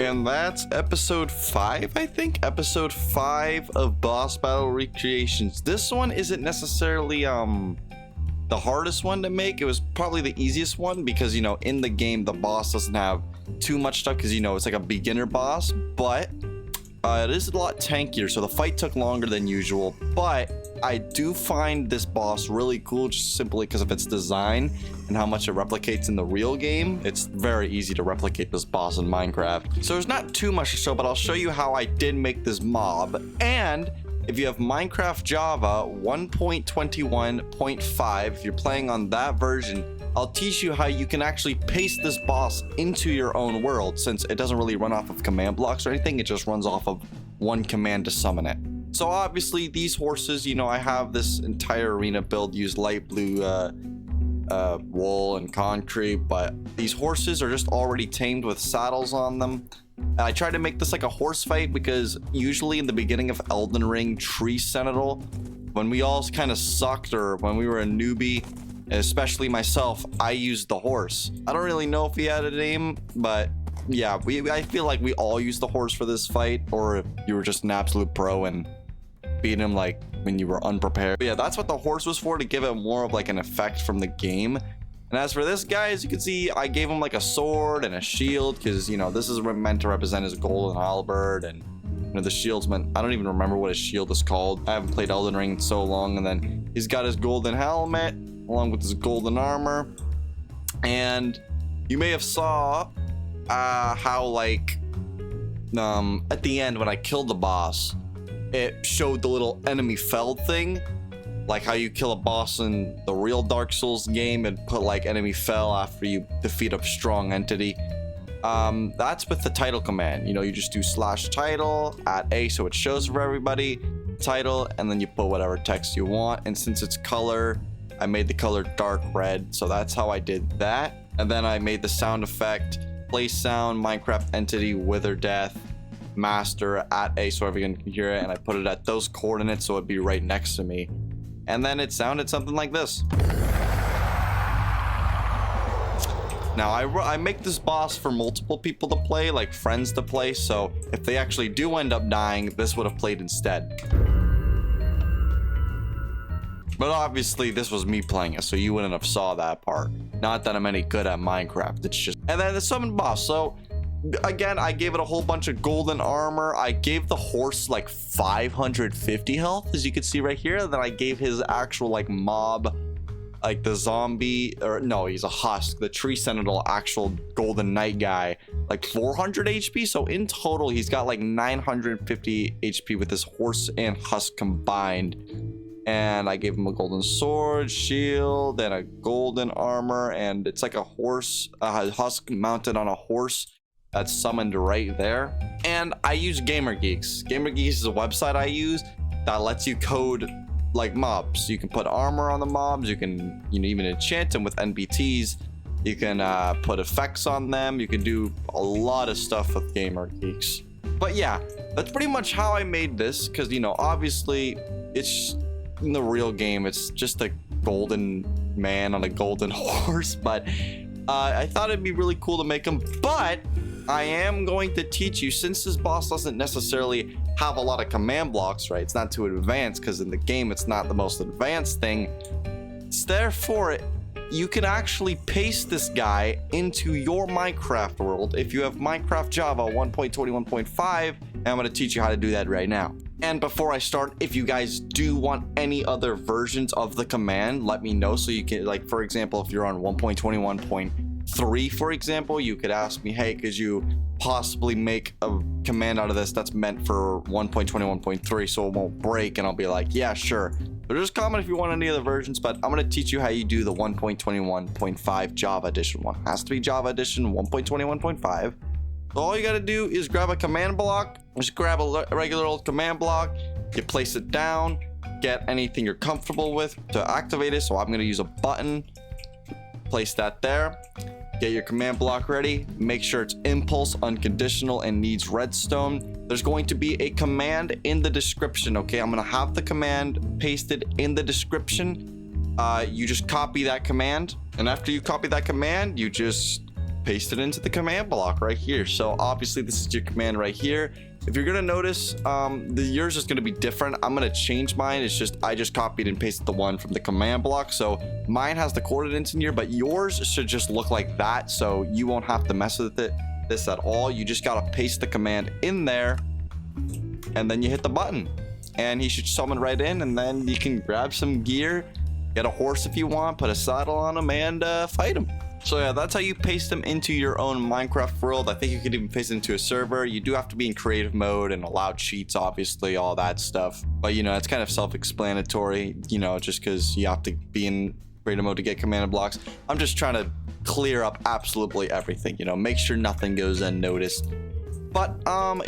And that's episode 5, I think. Episode 5 of Boss Battle Recreations. This one isn't necessarily the hardest one to make. It was probably the easiest one because, you know, in the game the boss doesn't have too much stuff because, you know, it's like a beginner boss, but it is a lot tankier, so the fight took longer than usual. But I do find this boss really cool just simply because of its design and how much it replicates in the real game. It's very easy to replicate this boss in Minecraft. So there's not too much to show, but I'll show you how I did make this mob. And if you have Minecraft Java 1.21.5, if you're playing on that version, I'll teach you how you can actually paste this boss into your own world, since it doesn't really run off of command blocks or anything. It just runs off of one command to summon it. So obviously these horses, you know, I have this entire arena build, use light blue wool and concrete, but these horses are just already tamed with saddles on them. I tried to make this like a horse fight because usually in the beginning of Elden Ring, Tree Sentinel, when we all kind of sucked or when we were a newbie, especially myself, I used the horse. I don't really know if he had a name, but yeah, I feel like we all used the horse for this fight, or if you were just an absolute pro and beat him like when you were unprepared. But yeah, that's what the horse was for, to give it more of like an effect from the game. And as for this guy, as you can see, I gave him like a sword and a shield because, you know, this is meant to represent his golden halberd, and you know, the shield's meant, I don't even remember what his shield is called. I haven't played Elden Ring in so long. And then he's got his golden helmet along with his golden armor. And you may have saw how like at the end when I killed the boss, it showed the little enemy felled thing, like how you kill a boss in the real Dark Souls game and put like enemy fell after you defeat a strong entity. That's with the title command. You know, you just do /title at A so it shows for everybody title, and then you put whatever text you want. And since it's color, I made the color dark red, so that's how I did that. And then I made the sound effect play sound Minecraft entity wither death master at A so everyone can hear it, and I put it at those coordinates so it'd be right next to me. And then it sounded something like this. Now I make this boss for multiple people to play, like friends to play, so if they actually do end up dying, this would have played instead. But obviously this was me playing it, so you wouldn't have saw that part. Not that I'm any good at Minecraft, it's just... And then the summon boss, so again, I gave it a whole bunch of golden armor. I gave the horse like 550 health, as you can see right here. And then I gave his actual like mob, like the zombie, or no, he's a husk, the Tree Sentinel, actual golden knight guy, like 400 HP. So in total, he's got like 950 HP with his horse and husk combined. And I gave him a golden sword, shield, and a golden armor. And it's like a horse, a husk mounted on a horse that's summoned right there. And I use GamerGeeks. GamerGeeks is a website I use that lets you code like mobs. You can put armor on the mobs. You can, you know, even enchant them with NBTs. You can put effects on them. You can do a lot of stuff with GamerGeeks. But yeah, that's pretty much how I made this. Because, you know, obviously it's in the real game, it's just a golden man on a golden horse. But I thought it'd be really cool to make him. But I am going to teach you, since this boss doesn't necessarily have a lot of command blocks, right? It's not too advanced because in the game it's not the most advanced thing. Therefore, you can actually paste this guy into your Minecraft world if you have Minecraft Java 1.21.5, and I'm going to teach you how to do that right now. And before I start, if you guys do want any other versions of the command, let me know so you can, like, for example, if you're on 1.21.3, for example, you could ask me, hey, could you possibly make a command out of this that's meant for 1.21.3 so it won't break? And I'll be like, yeah, sure. So just comment if you want any other versions, but I'm going to teach you how you do the 1.21.5 Java edition one. Has to be Java edition 1.21.5. So all you got to do is grab a command block. Just grab a regular old command block. You place it down. Get anything you're comfortable with to activate it. So I'm going to use a button. Place that there. Get your command block ready. Make sure it's impulse, unconditional, and needs redstone. There's going to be a command in the description, okay? I'm going to have the command pasted in the description. You just copy that command. And after you copy that command, you just paste it into the command block right here. So obviously this is your command right here. If you're gonna notice, yours is gonna be different. I'm gonna change mine. It's just I just copied and pasted the one from the command block. So mine has the coordinates in here, but yours should just look like that. So you won't have to mess with this at all. You just gotta paste the command in there, and then you hit the button, and he should summon right in, and then you can grab some gear, get a horse if you want, put a saddle on him, and fight him. So yeah, that's how you paste them into your own Minecraft world. I think you could even paste it into a server. You do have to be in creative mode and allow cheats, obviously, all that stuff. But you know, it's kind of self-explanatory, you know, just because you have to be in creative mode to get command blocks. I'm just trying to clear up absolutely everything, you know, make sure nothing goes unnoticed. But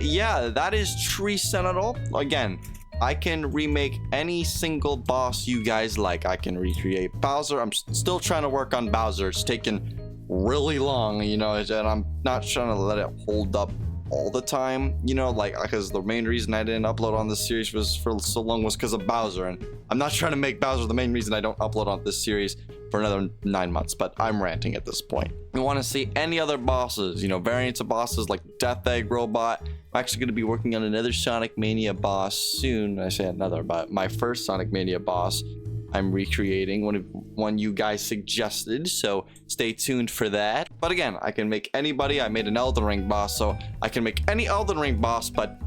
yeah, that is Tree Sentinel. Again, I can remake any single boss you guys like. I can recreate Bowser. I'm still trying to work on Bowser. It's taken really long, you know, and I'm not trying to let it hold up all the time, you know, like, because the main reason I didn't upload on this series was for so long was because of Bowser, and I'm not trying to make Bowser the main reason I don't upload on this series for another 9 months, but I'm ranting at this point. If you want to see any other bosses, you know, variants of bosses like Death Egg Robot, I'm actually going to be working on another Sonic Mania boss soon. I say another, but my first Sonic Mania boss I'm recreating, one you guys suggested, so stay tuned for that. But again, I can make anybody. I made an Elden Ring boss, so I can make any Elden Ring boss, but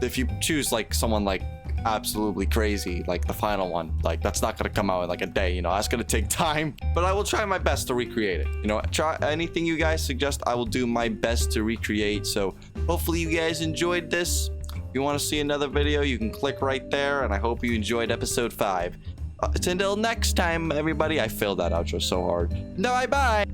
if you choose like someone like absolutely crazy, like the final one, like that's not gonna come out in like a day, you know, that's gonna take time, but I will try my best to recreate it. You know, try anything you guys suggest, I will do my best to recreate. So hopefully you guys enjoyed this. If you want to see another video, you can click right there, and I hope you enjoyed episode 5. Until next time, everybody. I failed that outro so hard. No, bye.